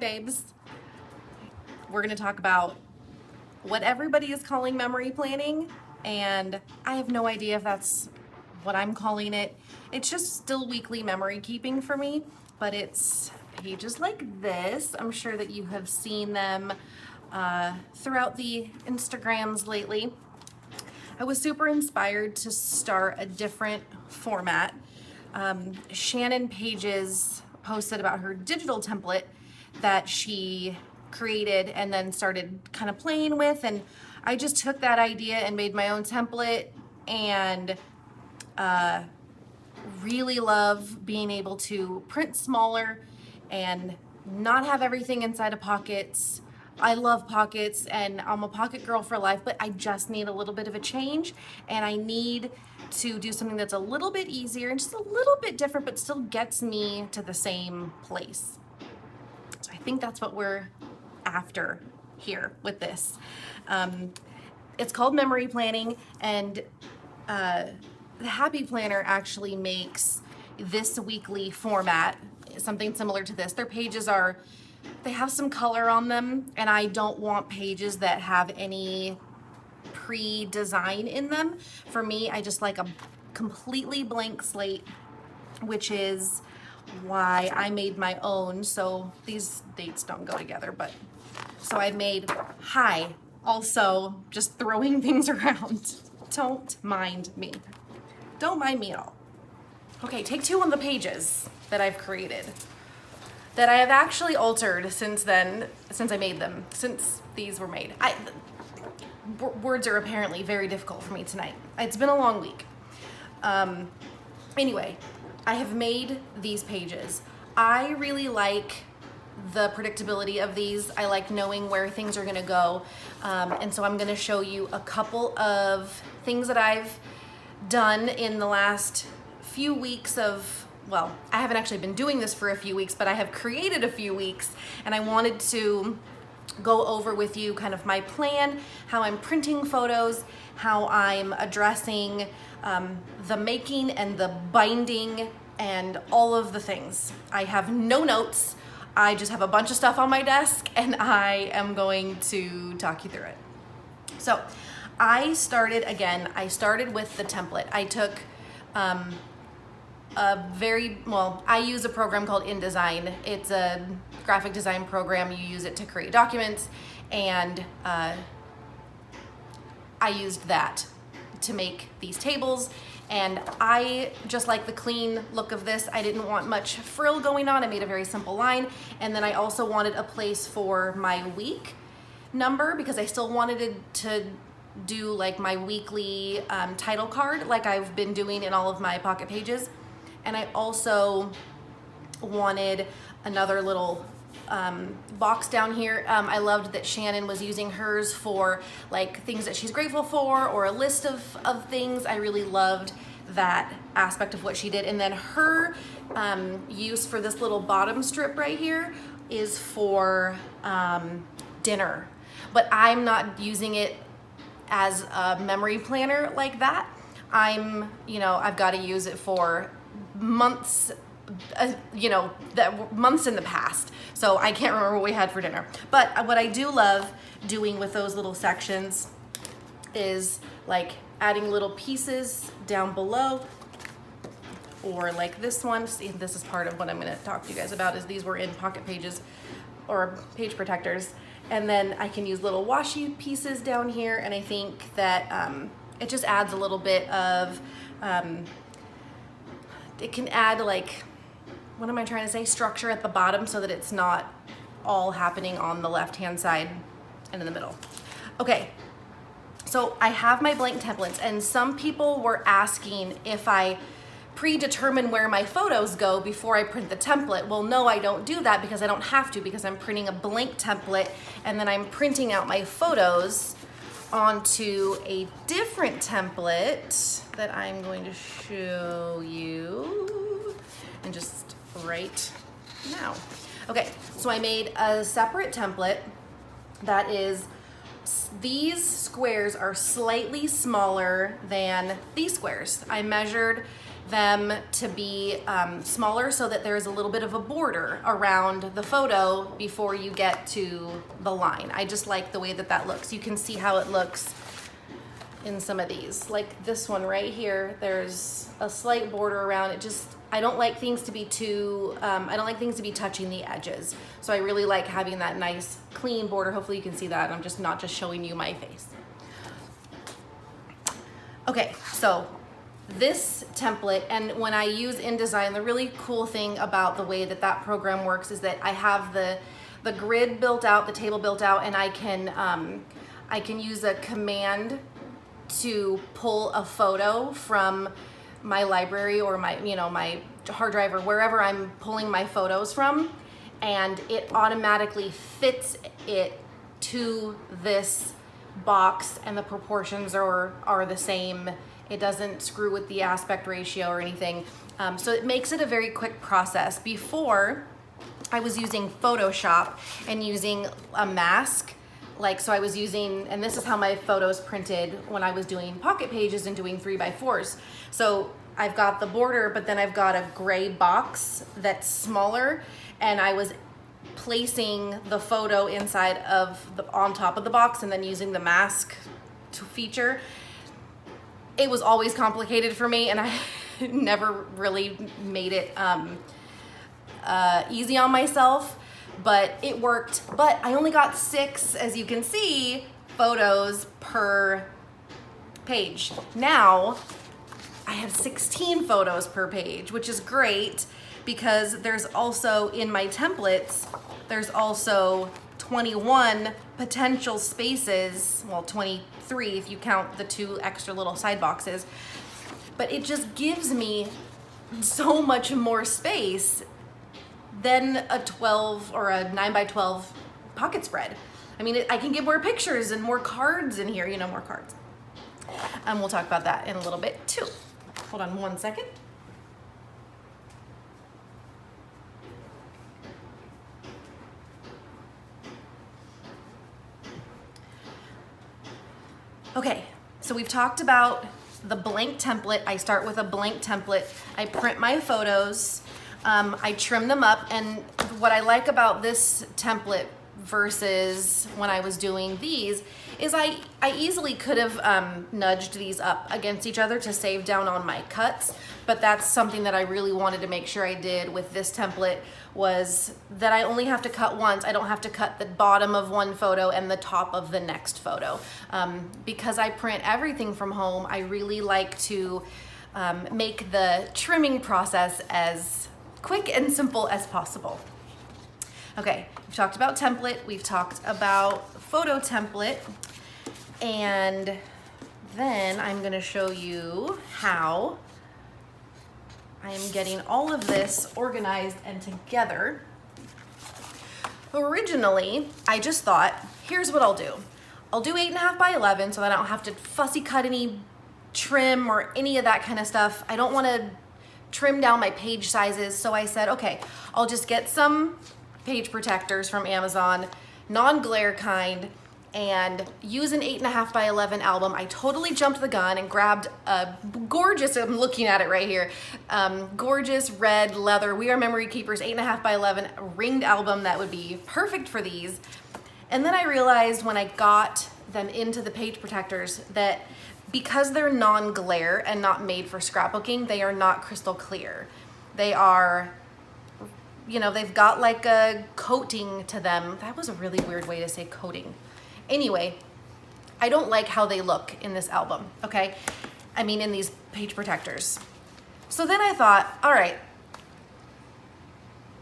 babes. We're gonna talk about what everybody is calling memory planning, and I have no idea if that's what I'm calling it. It's just still weekly memory keeping for me, but it's pages like this. I'm sure that you have seen them throughout the Instagrams lately. I was super inspired to start a different format. Shannon Pages posted about her digital template that she created and then started kind of playing with, and I just took that idea and made my own template, and really love being able to print smaller and not have everything inside of pockets. I love pockets and I'm a pocket girl for life, but I just need a little bit of a change, and I need to do something that's a little bit easier and just a little bit different, but still gets me to the same place. So I think that's what we're after here with this. It's called memory planning, and the Happy Planner actually makes this weekly format something similar to this. Their pages they have some color on them, and I don't want pages that have any pre-design in them. For me, I just like a completely blank slate, which is why I made my own. So these dates don't go together, but so I made, also just throwing things around. Don't mind me. Don't mind me at all. Okay, take two on the pages that I've created, that I have actually altered since then, since I made them, since these were made. Words are apparently very difficult for me tonight. It's been a long week. Anyway, I have made these pages. I really like the predictability of these. I like knowing where things are gonna go. And so I'm gonna show you a couple of things that I've done in the last few weeks of, well, I haven't actually been doing this for a few weeks, but I have created a few weeks, and I wanted to go over with you kind of my plan, how I'm printing photos, how I'm addressing the making and the binding and all of the things. I have no notes. I just have a bunch of stuff on my desk, and I am going to talk you through it. So I started with the template. I took I use a program called InDesign. It's a graphic design program. You use it to create documents, and I used that to make these tables. And I just like the clean look of this. I didn't want much frill going on. I made a very simple line. And then I also wanted a place for my week number, because I still wanted to do like my weekly title card like I've been doing in all of my pocket pages. And I also wanted another little box down here. I loved that Shannon was using hers for like things that she's grateful for, or a list of things. I really loved that aspect of what she did. And then her use for this little bottom strip right here is for dinner. But I'm not using it as a memory planner like that. I've got to use it for months, months in the past. So I can't remember what we had for dinner. But what I do love doing with those little sections is like adding little pieces down below, or like this one. See, this is part of what I'm going to talk to you guys about, is these were in pocket pages or page protectors. And then I can use little washi pieces down here, and I think that it just adds a little bit of, it can add like, what am I trying to say, structure at the bottom, so that it's not all happening on the left-hand side and in the middle. Okay, so I have my blank templates, and some people were asking if I predetermine where my photos go before I print the template. Well, no, I don't do that, because I don't have to, because I'm printing a blank template, and then I'm printing out my photos onto a different template that I'm going to show you in just right now. Okay, so I made a separate template that is, these squares are slightly smaller than these squares. I measured them to be smaller so that there's a little bit of a border around the photo before you get to the line. I just like the way that that looks. You can see how it looks in some of these. Like this one right here, there's a slight border around it. Just, I don't like things to be too, I don't like things to be touching the edges. So I really like having that nice clean border. Hopefully you can see that. I'm just not just showing you my face. Okay, so this template, and when I use InDesign, the really cool thing about the way that that program works is that I have the grid built out, the table built out, and I can use a command to pull a photo from my library or my, you know, my hard drive or wherever I'm pulling my photos from, and it automatically fits it to this box, and the proportions are the same. It doesn't screw with the aspect ratio or anything. So it makes it a very quick process. Before, I was using Photoshop and using a mask. Like, so I was using, and this is how my photos printed when I was doing pocket pages and doing 3x4s. So I've got the border, but then I've got a gray box that's smaller, and I was placing the photo inside of on top of the box and then using the mask feature. It was always complicated for me, and I never really made it easy on myself, but it worked. But I only got 6, as you can see, photos per page. Now I have 16 photos per page, which is great, because there's also, in my templates, there's also 21 potential spaces, well, 23 if you count the 2 extra little side boxes, but it just gives me so much more space than a 12 or a 9x12 pocket spread. I mean, I can get more pictures and more cards in here, you know, more cards. And we'll talk about that in a little bit too. Hold on one second. Okay, so we've talked about the blank template. I start with a blank template. I print my photos, I trim them up, and what I like about this template versus when I was doing these is I easily could have nudged these up against each other to save down on my cuts, but that's something that I really wanted to make sure I did with this template, was that I only have to cut once. I don't have to cut the bottom of one photo and the top of the next photo. Because I print everything from home, I really like to make the trimming process as quick and simple as possible. Okay, we've talked about template, we've talked about photo template, and then I'm gonna show you how I am getting all of this organized and together. Originally, I just thought, here's what I'll do. I'll do 8.5 by 11 so that I don't have to fussy cut any trim or any of that kind of stuff. I don't wanna trim down my page sizes, so I said, okay, I'll just get some page protectors from Amazon, non-glare kind, and use an 8.5 by 11 album. I totally jumped the gun and grabbed a gorgeous, I'm looking at it right here, gorgeous red leather We Are Memory Keepers 8.5 by 11 ringed album that would be perfect for these. And then I realized when I got them into the page protectors that because they're non-glare and not made for scrapbooking, they are not crystal clear. They are, you know, they've got like a coating to them. That was a really weird way to say coating. Anyway, I don't like how they look in this album, okay? I mean, in these page protectors. So then I thought, all right,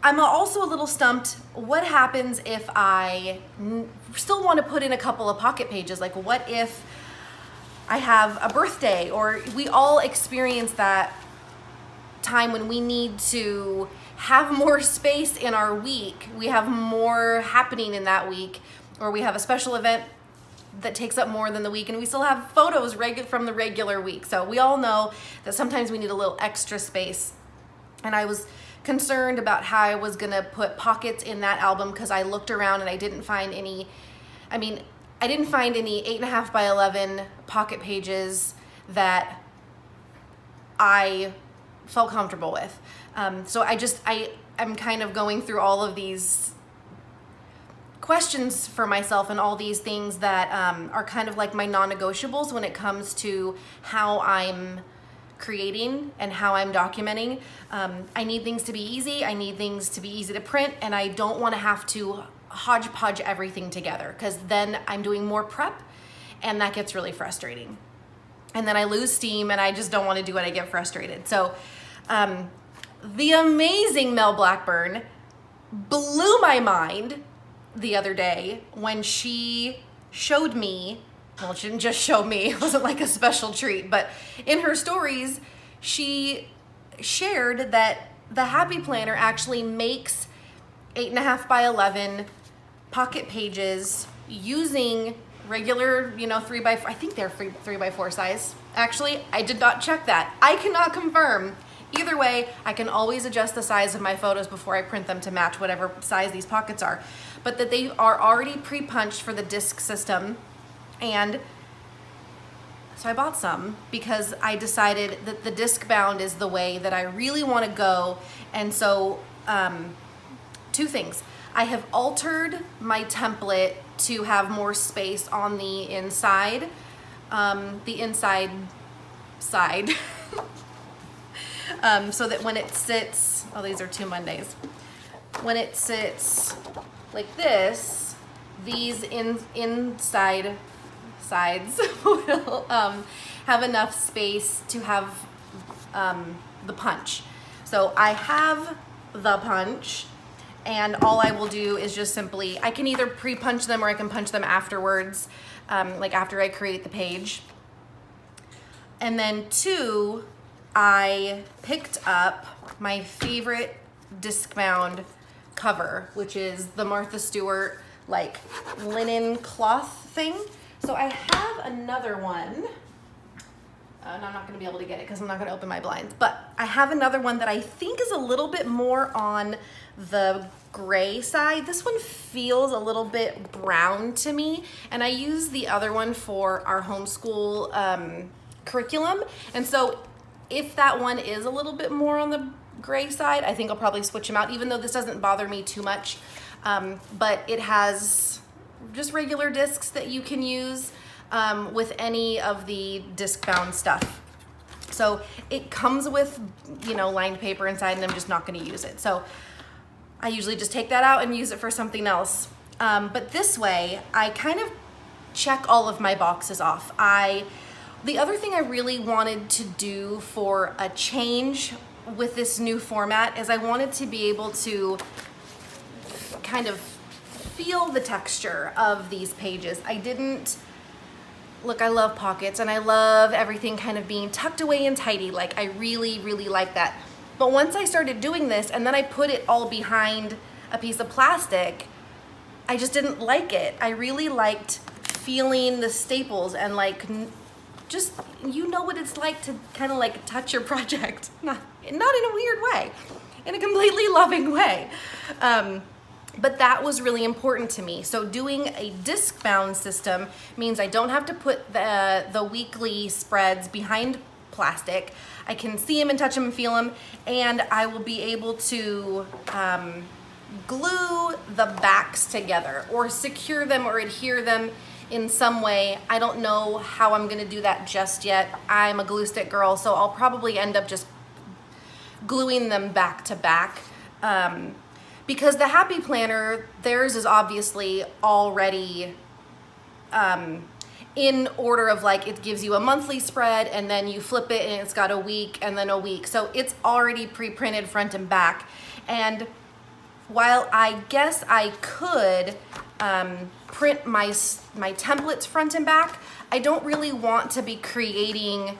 I'm also a little stumped. What happens if I still want to put in a couple of pocket pages? Like, what if I have a birthday, or we all experience that time when we need to have more space in our week. We have more happening in that week, or we have a special event that takes up more than the week, and we still have photos from the regular week. So we all know that sometimes we need a little extra space. And I was concerned about how I was gonna put pockets in that album, because I looked around and I didn't find any, I didn't find any 8.5 by 11 pocket pages that I felt comfortable with. So I'm kind of going through all of these questions for myself and all these things that are kind of like my non-negotiables when it comes to how I'm creating and how I'm documenting. I need things to be easy. I need things to be easy to print, and I don't want to have to hodgepodge everything together, because then I'm doing more prep and that gets really frustrating. And then I lose steam and I just don't want to do it. I get frustrated. So the amazing Mel Blackburn blew my mind the other day when she showed me, well, she didn't just show me, it wasn't like a special treat, but in her stories, she shared that the Happy Planner actually makes 8.5 by 11 pocket pages using regular, 3 by 4, I think they're 3 by 4 size. Actually, I did not check that. I cannot confirm. Either way, I can always adjust the size of my photos before I print them to match whatever size these pockets are. But that they are already pre-punched for the disc system. And so I bought some because I decided that the disc bound is the way that I really want to go. And so, two things. I have altered my template to have more space on the inside side. So that when it sits, oh, these are 2 Mondays. When it sits like this, these inside sides will have enough space to have the punch. So I have the punch, and all I will do is just simply, I can either pre-punch them or I can punch them afterwards, like after I create the page. And then 2, I picked up my favorite disc bound cover, which is the Martha Stewart like linen cloth thing. So I have another one, and I'm not going to be able to get it because I'm not going to open my blinds, but I have another one that I think is a little bit more on the gray side. This one feels a little bit brown to me, and I use the other one for our homeschool curriculum. And so if that one is a little bit more on the gray side, I think I'll probably switch them out, even though this doesn't bother me too much. But it has just regular discs that you can use with any of the disc bound stuff. So it comes with, lined paper inside, and I'm just not going to use it. So I usually just take that out and use it for something else. But this way, I kind of check all of my boxes off. The other thing I really wanted to do for a change with this new format is I wanted to be able to kind of feel the texture of these pages. Look, I love pockets and I love everything kind of being tucked away and tidy. Like, I really, really like that. But once I started doing this and then I put it all behind a piece of plastic, I just didn't like it. I really liked feeling the staples and just, what it's like to kind of like touch your project. Not in a weird way, in a completely loving way. But that was really important to me. So doing a disc bound system means I don't have to put the weekly spreads behind plastic. I can see them and touch them and feel them, and I will be able to glue the backs together or secure them or adhere them in some way. I don't know how I'm gonna do that just yet. I'm a glue stick girl, so I'll probably end up just gluing them back to back. Because the Happy Planner, theirs is obviously already in order of it gives you a monthly spread and then you flip it and it's got a week and then a week. So it's already pre-printed front and back. And while I guess I could print my templates front and back, I don't really want to be creating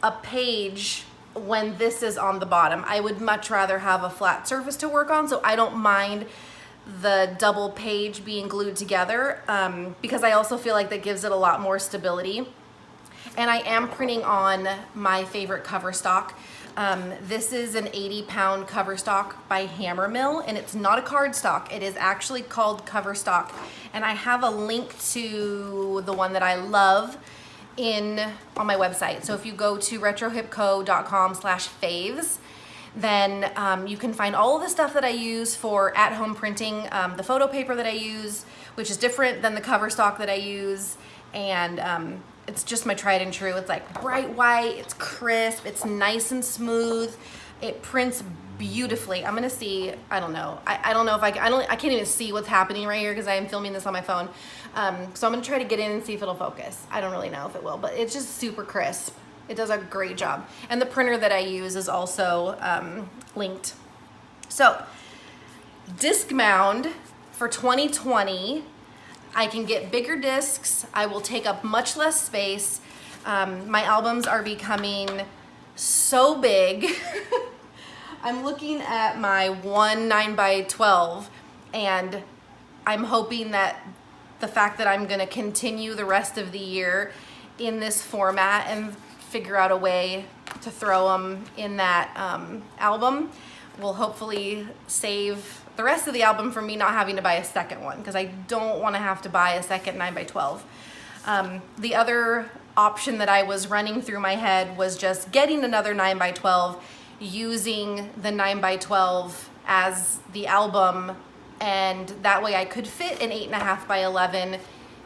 a page when this is on the bottom. I would much rather have a flat surface to work on, so I don't mind the double page being glued together because I also feel like that gives it a lot more stability. And I am printing on my favorite cover stock. This is an 80-pound cover stock by Hammermill, and it's not a card stock. It is actually called cover stock. And I have a link to the one that I love on my website. So if you go to retrohipco.com/faves, then you can find all of the stuff that I use for at-home printing, the photo paper that I use, which is different than the cover stock that I use, and it's just my tried and true. It's like bright white, it's crisp, it's nice and smooth, it prints beautifully. I'm gonna see, I don't know if I can't even see what's happening right here because I am filming this on my phone. So I'm gonna try to get in and see if it'll focus. I don't really know if it will, but it's just super crisp. It does a great job. And the printer that I use is also linked. So, Discmound for 2020, I can get bigger discs. I will take up much less space. My albums are becoming so big. I'm looking at my one 9x12, and I'm hoping that the fact that I'm gonna continue the rest of the year in this format and figure out a way to throw them in that album will hopefully save the rest of the album from me not having to buy a second one, because I don't want to have to buy a second 9x12. The other option that I was running through my head was just getting another 9x12, using the 9x12 as the album, and that way I could fit an 8.5 by 11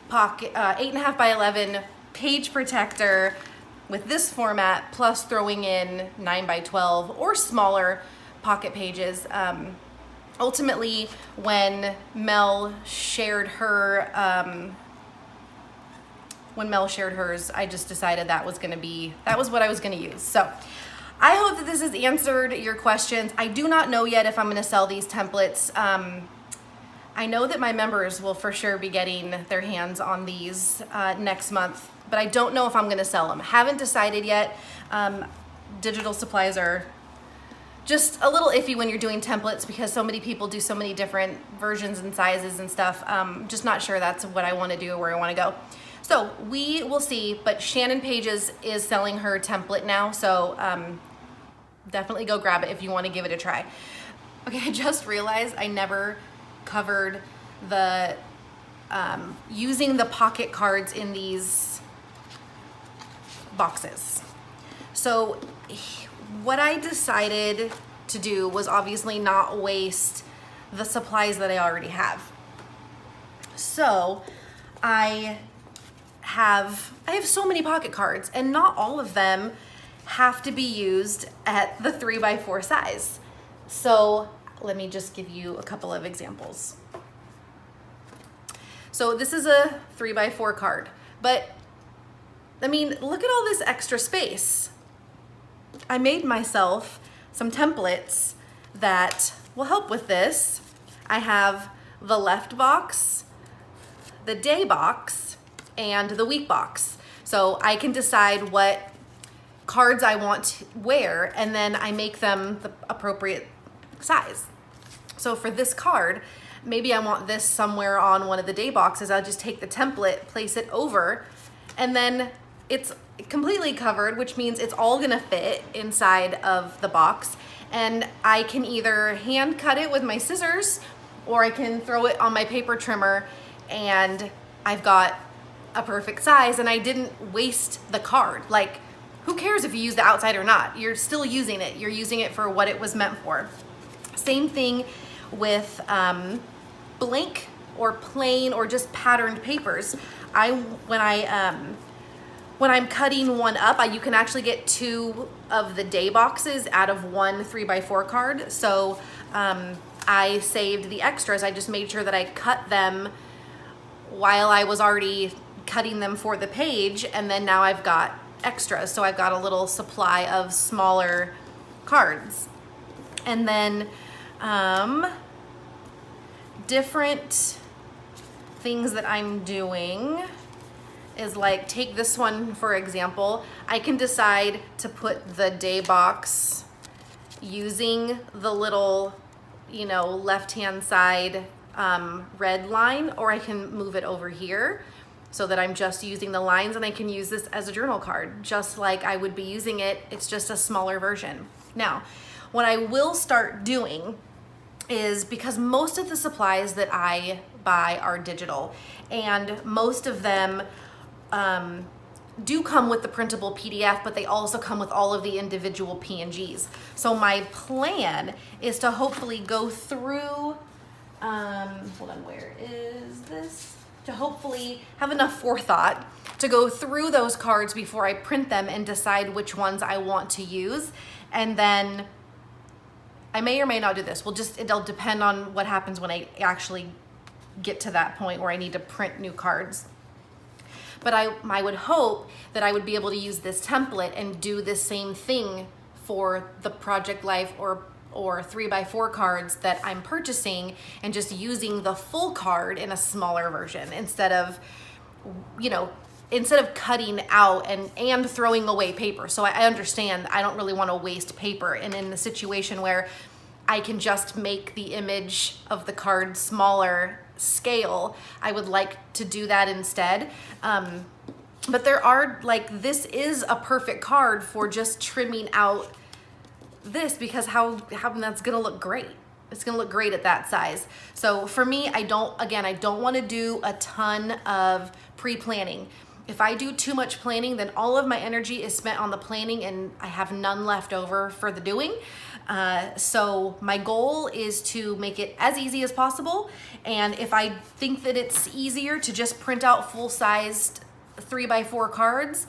pocket, 8.5 by 11 page protector with this format, plus throwing in 9x12 or smaller pocket pages. Ultimately, when Mel shared hers, I just decided that was what I was gonna use. So I hope that this has answered your questions. I do not know yet if I'm gonna sell these templates. I know that my members will for sure be getting their hands on these next month, but I don't know if I'm gonna sell them. Haven't decided yet. Digital supplies are just a little iffy when you're doing templates because so many people do so many different versions and sizes and stuff. Just not sure that's what I wanna do or where I wanna go. So we will see, but Shannon Pages is selling her template now, so definitely go grab it if you wanna give it a try. Okay, I just realized I never covered the using the pocket cards in these boxes. So what I decided to do was obviously not waste the supplies that I already have. So I have so many pocket cards, and not all of them have to be used at the 3x4 size. So let me just give you a couple of examples. So this is a 3x4 card, but I mean, look at all this extra space. I made myself some templates that will help with this. I have the left box, the day box, and the week box. So I can decide what cards I want to wear, and then I make them the appropriate size. So for this card, maybe I want this somewhere on one of the day boxes. I'll just take the template, place it over, and then it's completely covered, which means it's all gonna fit inside of the box. And I can either hand cut it with my scissors, or I can throw it on my paper trimmer, and I've got a perfect size, and I didn't waste the card. Like, who cares if you use the outside or not? You're still using it. You're using it for what it was meant for. Same thing with blank or plain or just patterned papers. When I'm cutting one up, you can actually get two of the day boxes out of one 3x4 card. So I saved the extras. I just made sure that I cut them while I was already cutting them for the page, and then now I've got extras. So I've got a little supply of smaller cards. And then different things that I'm doing is like, take this one for example. I can decide to put the day box using the little, left-hand side red line, or I can move it over here so that I'm just using the lines, and I can use this as a journal card, just like I would be using it. It's just a smaller version. Now, what I will start doing is, because most of the supplies that I buy are digital, and most of them do come with the printable PDF, but they also come with all of the individual PNGs. So my plan is to hopefully go through, hold on, where is this? To hopefully have enough forethought to go through those cards before I print them and decide which ones I want to use. And then I may or may not do this. It'll depend on what happens when I actually get to that point where I need to print new cards. But I would hope that I would be able to use this template and do the same thing for the Project Life or 3x4 cards that I'm purchasing, and just using the full card in a smaller version instead of cutting out and throwing away paper. So I understand I don't really want to waste paper, and in the situation where I can just make the image of the card smaller scale, I would like to do that instead. But there are, this is a perfect card for just trimming out this, because how that's gonna look great. It's gonna look great at that size. So for me, I don't want to do a ton of pre-planning. If I do too much planning, then all of my energy is spent on the planning and I have none left over for the doing. So my goal is to make it as easy as possible. And if I think that it's easier to just print out full-sized 3x4 cards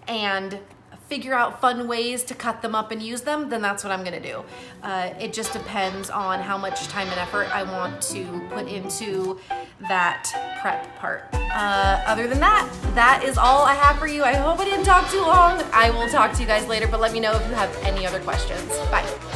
and figure out fun ways to cut them up and use them, then that's what I'm gonna do. It just depends on how much time and effort I want to put into that prep part. Other than that, that is all I have for you. I hope I didn't talk too long. I will talk to you guys later, but let me know if you have any other questions. Bye.